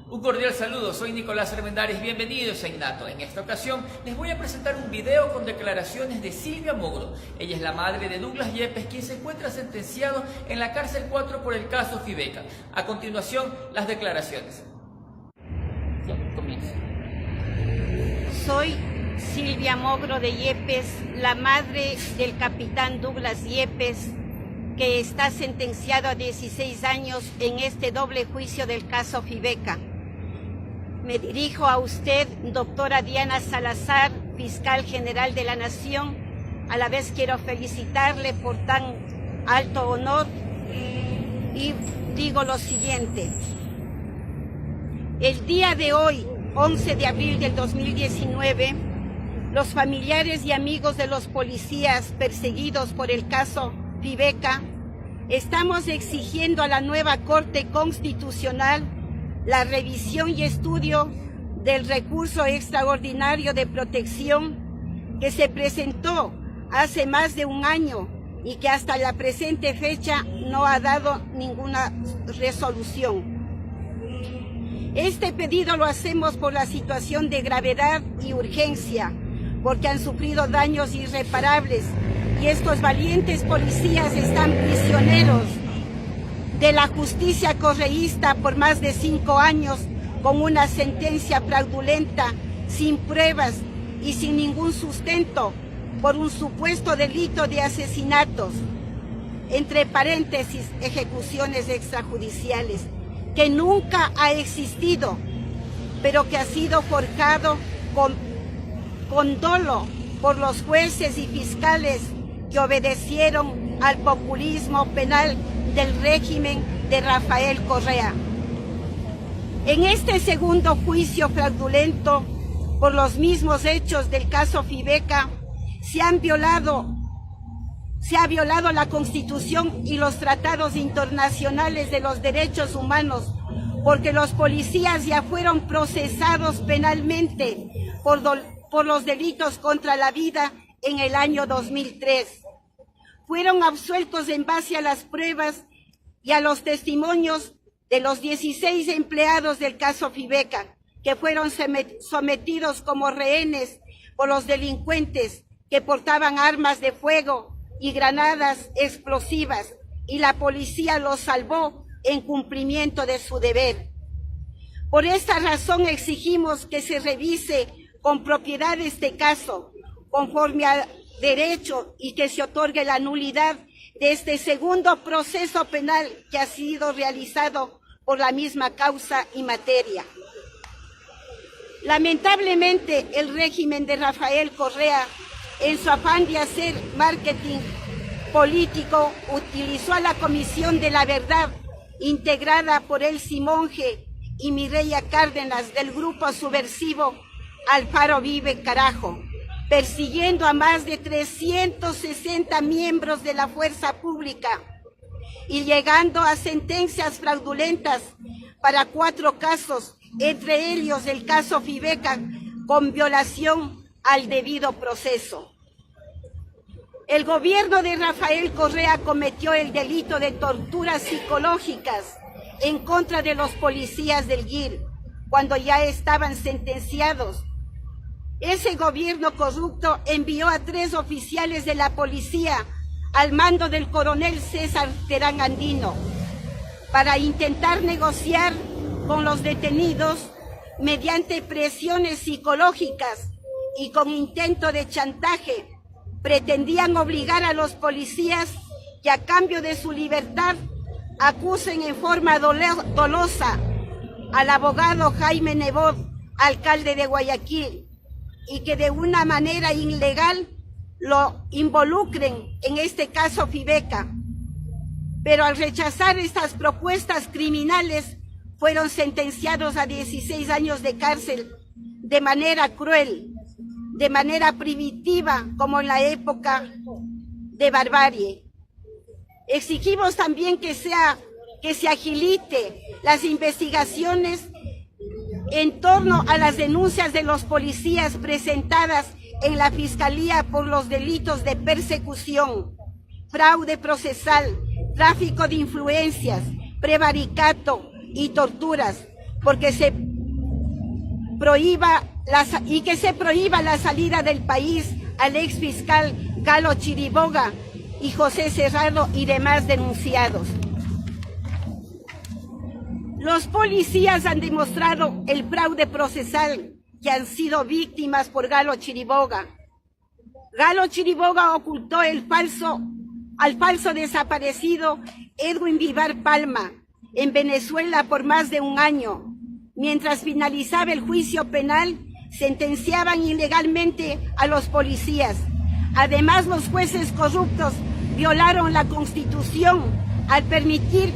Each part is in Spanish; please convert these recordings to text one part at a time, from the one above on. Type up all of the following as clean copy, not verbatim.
Un cordial saludo, soy Nicolás Armendáriz, bienvenidos a Innato. En esta ocasión les voy a presentar un video con declaraciones de Silvia Mogro. Ella es la madre de Douglas Yepes, quien se encuentra sentenciado en la cárcel 4 por el caso Fibeca. A continuación, las declaraciones. Comienza. Soy Silvia Mogro de Yepes, la madre del capitán Douglas Yepes, que está sentenciado a 16 años en este doble juicio del caso Fibeca. Me dirijo a usted, doctora Diana Salazar, fiscal general de la Nación. A la vez quiero felicitarle por tan alto honor y digo lo siguiente. El día de hoy, 11 de abril del 2019, los familiares y amigos de los policías perseguidos por el caso Fibeca, estamos exigiendo a la nueva Corte Constitucional la revisión y estudio del recurso extraordinario de protección que se presentó hace más de un año y que hasta la presente fecha no ha dado ninguna resolución. Este pedido lo hacemos por la situación de gravedad y urgencia, porque han sufrido daños irreparables y estos valientes policías están prisioneros de la justicia correísta por más de 5 años con una sentencia fraudulenta, sin pruebas y sin ningún sustento por un supuesto delito de asesinatos, entre paréntesis, ejecuciones extrajudiciales, que nunca ha existido, pero que ha sido forjado con dolo por los jueces y fiscales que obedecieron al populismo penal del régimen de Rafael Correa. En este segundo juicio fraudulento por los mismos hechos del caso Fibeca, se ha violado la Constitución y los tratados internacionales de los derechos humanos, porque los policías ya fueron procesados penalmente por los delitos contra la vida en el año 2003. Fueron absueltos en base a las pruebas y a los testimonios de los 16 empleados del caso Fibeca, que fueron sometidos como rehenes por los delincuentes que portaban armas de fuego y granadas explosivas, y la policía los salvó en cumplimiento de su deber. Por esta razón exigimos que se revise con propiedad este caso, conforme al derecho, y que se otorgue la nulidad de este segundo proceso penal que ha sido realizado por la misma causa y materia. Lamentablemente, el régimen de Rafael Correa, en su afán de hacer marketing político, utilizó a la Comisión de la Verdad, integrada por Elsie Monge y Mireya Cárdenas, del grupo subversivo Alfaro Vive Carajo, persiguiendo a más de 360 miembros de la fuerza pública y llegando a sentencias fraudulentas para 4 casos, entre ellos el caso Fibeca, con violación al debido proceso. El gobierno de Rafael Correa cometió el delito de torturas psicológicas en contra de los policías del GIR cuando ya estaban sentenciados. Ese gobierno corrupto envió a 3 oficiales de la policía al mando del coronel César Terán Andino para intentar negociar con los detenidos mediante presiones psicológicas y con intento de chantaje. Pretendían obligar a los policías que a cambio de su libertad acusen en forma dolosa al abogado Jaime Nebot, alcalde de Guayaquil, y que de una manera ilegal lo involucren en este caso Fibeca. Pero al rechazar estas propuestas criminales, fueron sentenciados a 16 años de cárcel de manera cruel, de manera primitiva, como en la época de barbarie. Exigimos también que se agilite las investigaciones en torno a las denuncias de los policías presentadas en la Fiscalía por los delitos de persecución, fraude procesal, tráfico de influencias, prevaricato y torturas, porque se prohíba la salida del país al ex fiscal Galo Chiriboga y José Cerrado y demás denunciados. Los policías han demostrado el fraude procesal que han sido víctimas por Galo Chiriboga. Galo Chiriboga ocultó al falso desaparecido Edwin Vivar Palma en Venezuela por más de un año. Mientras finalizaba el juicio penal, sentenciaban ilegalmente a los policías. Además, los jueces corruptos violaron la Constitución al permitir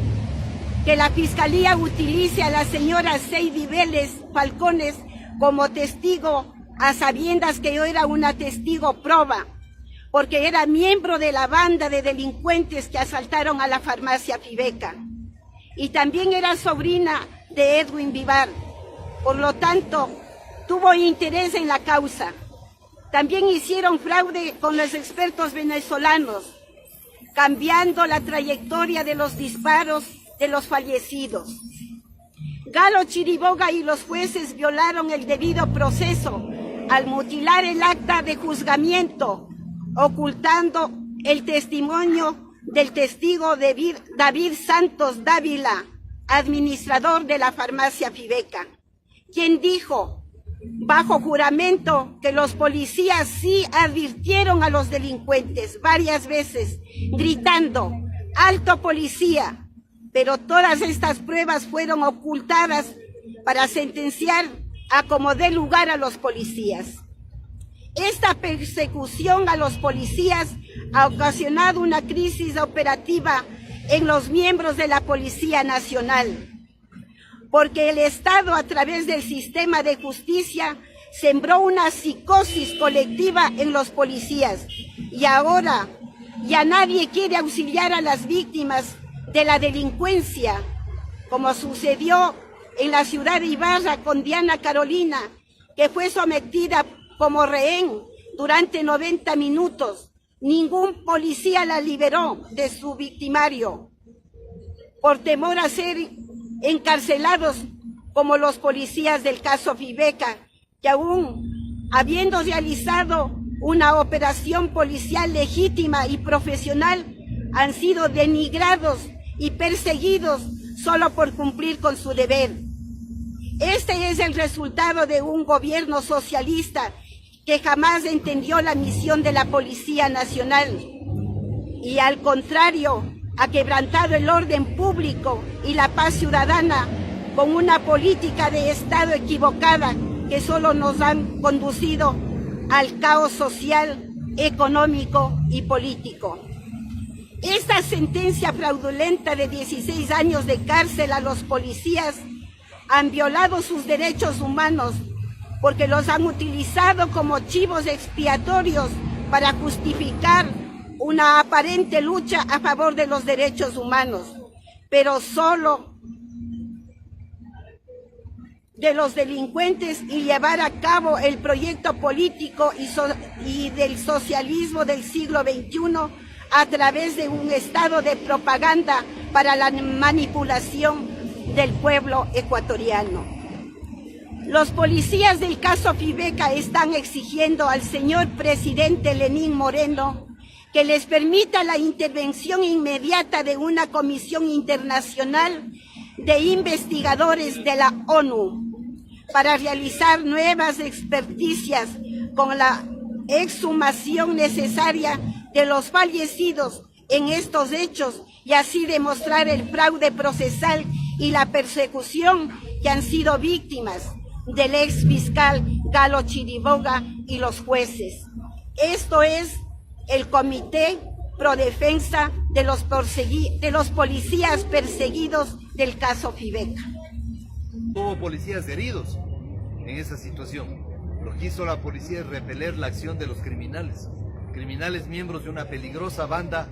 que la Fiscalía utilice a la señora Seidy Vélez Falcones como testigo, a sabiendas que yo era una testigo proba, porque era miembro de la banda de delincuentes que asaltaron a la farmacia Fibeca. Y también era sobrina de Edwin Vivar. Por lo tanto, tuvo interés en la causa. También hicieron fraude con los expertos venezolanos, cambiando la trayectoria de los disparos de los fallecidos. Galo Chiriboga y los jueces violaron el debido proceso al mutilar el acta de juzgamiento, ocultando el testimonio del testigo David Santos Dávila, administrador de la farmacia Fibeca, quien dijo bajo juramento que los policías sí advirtieron a los delincuentes varias veces, gritando "alto policía", pero todas estas pruebas fueron ocultadas para sentenciar a como dé lugar a los policías. Esta persecución a los policías ha ocasionado una crisis operativa en los miembros de la Policía Nacional, porque el Estado, a través del sistema de justicia, sembró una psicosis colectiva en los policías y ahora ya nadie quiere auxiliar a las víctimas de la delincuencia, como sucedió en la ciudad de Ibarra con Diana Carolina, que fue sometida como rehén durante 90 minutos. Ningún policía la liberó de su victimario por temor a ser encarcelados como los policías del caso Fibeca, que aún habiendo realizado una operación policial legítima y profesional, han sido denigrados y perseguidos solo por cumplir con su deber. Este es el resultado de un gobierno socialista que jamás entendió la misión de la Policía Nacional y, al contrario, ha quebrantado el orden público y la paz ciudadana con una política de Estado equivocada que solo nos han conducido al caos social, económico y político. Esta sentencia fraudulenta de 16 años de cárcel a los policías han violado sus derechos humanos porque los han utilizado como chivos expiatorios para justificar una aparente lucha a favor de los derechos humanos, pero solo de los delincuentes, y llevar a cabo el proyecto político y del socialismo del siglo XXI a través de un estado de propaganda para la manipulación del pueblo ecuatoriano. Los policías del caso Fibeca están exigiendo al señor presidente Lenín Moreno que les permita la intervención inmediata de una comisión internacional de investigadores de la ONU para realizar nuevas experticias con la exhumación necesaria de los fallecidos en estos hechos y así demostrar el fraude procesal y la persecución que han sido víctimas del ex fiscal Galo Chiriboga y los jueces. Esto es el Comité Pro Defensa de los policías perseguidos del caso Fibeca. Hubo policías heridos en esa situación. Lo que hizo la policía es repeler la acción de los criminales miembros de una peligrosa banda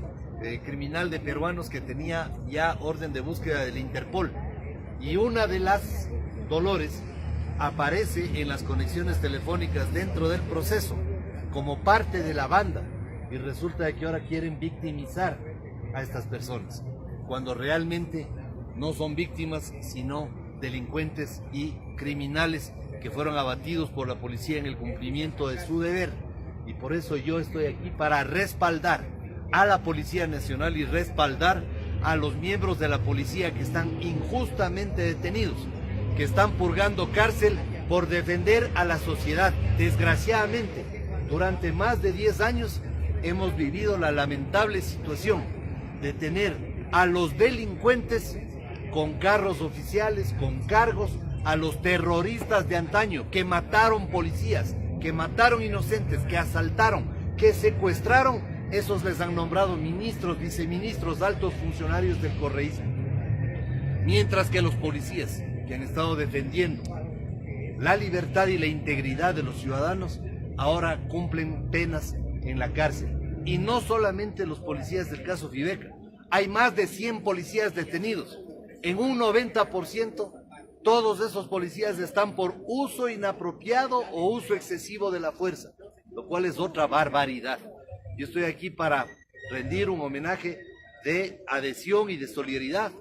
criminal de peruanos que tenía ya orden de búsqueda del Interpol. Y una de las Dolores aparece en las conexiones telefónicas dentro del proceso como parte de la banda, y resulta que ahora quieren victimizar a estas personas cuando realmente no son víctimas sino delincuentes y criminales que fueron abatidos por la policía en el cumplimiento de su deber. Y por eso yo estoy aquí para respaldar a la Policía Nacional y respaldar a los miembros de la policía que están injustamente detenidos, que están purgando cárcel por defender a la sociedad. Desgraciadamente, durante más de 10 años hemos vivido la lamentable situación de tener a los delincuentes con carros oficiales, con cargos, a los terroristas de antaño que mataron policías, que mataron inocentes, que asaltaron, que secuestraron. Esos les han nombrado ministros, viceministros, altos funcionarios del correísmo. Mientras que los policías que han estado defendiendo la libertad y la integridad de los ciudadanos ahora cumplen penas en la cárcel. Y no solamente los policías del caso Fibeca, hay más de 100 policías detenidos. En un 90%, todos esos policías están por uso inapropiado o uso excesivo de la fuerza, lo cual es otra barbaridad. Yo estoy aquí para rendir un homenaje de adhesión y de solidaridad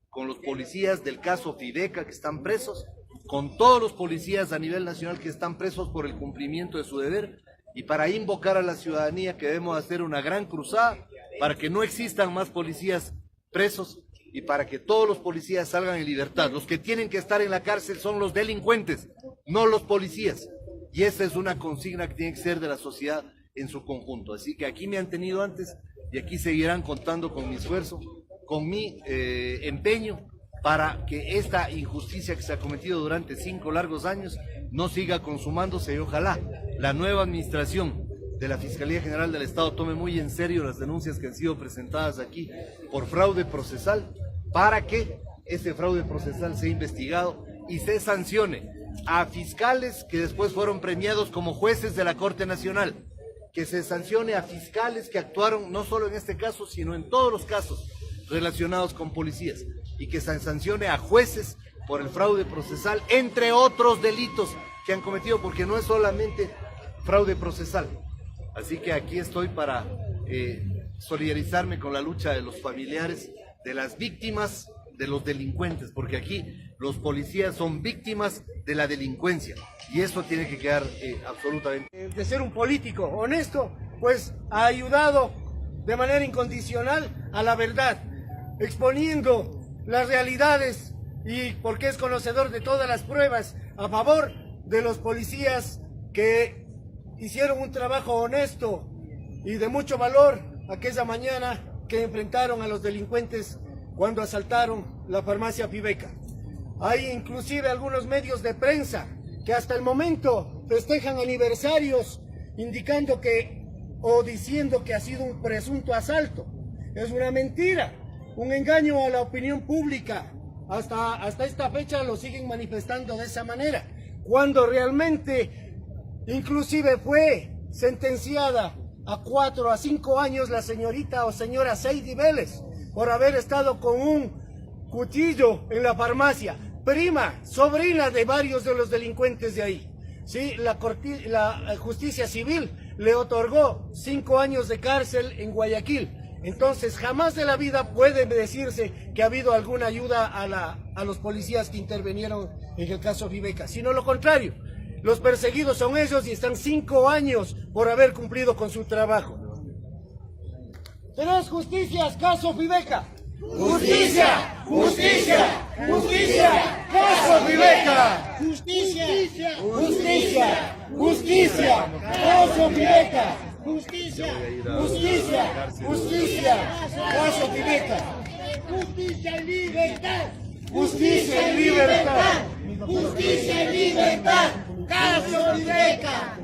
con los policías del caso Fibeca que están presos, con todos los policías a nivel nacional que están presos por el cumplimiento de su deber, y para invocar a la ciudadanía que debemos hacer una gran cruzada para que no existan más policías presos y para que todos los policías salgan en libertad. Los que tienen que estar en la cárcel son los delincuentes, no los policías. Y esa es una consigna que tiene que ser de la sociedad en su conjunto. Así que aquí me han tenido antes y aquí seguirán contando con mi esfuerzo, con mi empeño para que esta injusticia que se ha cometido durante 5 largos años no siga consumándose, y ojalá la nueva administración de la Fiscalía General del Estado tome muy en serio las denuncias que han sido presentadas aquí por fraude procesal, para que ese fraude procesal sea investigado y se sancione a fiscales que después fueron premiados como jueces de la Corte Nacional, que se sancione a fiscales que actuaron no solo en este caso, sino en todos los casos relacionados con policías, y que se sancione a jueces por el fraude procesal, entre otros delitos que han cometido, porque no es solamente fraude procesal. Así que aquí estoy para solidarizarme con la lucha de los familiares, de las víctimas, de los delincuentes, porque aquí los policías son víctimas de la delincuencia y eso tiene que quedar absolutamente. De ser un político honesto, pues ha ayudado de manera incondicional a la verdad, exponiendo las realidades, y porque es conocedor de todas las pruebas a favor de los policías que hicieron un trabajo honesto y de mucho valor aquella mañana que enfrentaron a los delincuentes cuando asaltaron la farmacia Fibeca. Hay inclusive algunos medios de prensa que hasta el momento festejan aniversarios indicando que o diciendo que ha sido un presunto asalto. Es una mentira, un engaño a la opinión pública. Hasta esta fecha lo siguen manifestando de esa manera, cuando realmente inclusive fue sentenciada a 4 a 5 años la señorita o señora Seidy Vélez por haber estado con un cuchillo en la farmacia, prima, sobrina de varios de los delincuentes de ahí. Sí, la justicia civil le otorgó 5 años de cárcel en Guayaquil. Entonces jamás de la vida puede decirse que ha habido alguna ayuda a los policías que intervinieron en el caso Fibeca, sino lo contrario. Los perseguidos son ellos y están 5 años por haber cumplido con su trabajo. 3 justicias, caso Fibeca. ¡Justicia! ¡Justicia! ¡Justicia! ¡Caso Fibeca! ¡Justicia! ¡Justicia! ¡Justicia! ¡Caso Fibeca! ¡Justicia! ¡Justicia! ¡Justicia! ¡Caso Fibeca! ¡Justicia y libertad! ¡Justicia y libertad! ¡Justicia y libertad! ¡Caso Fibeca!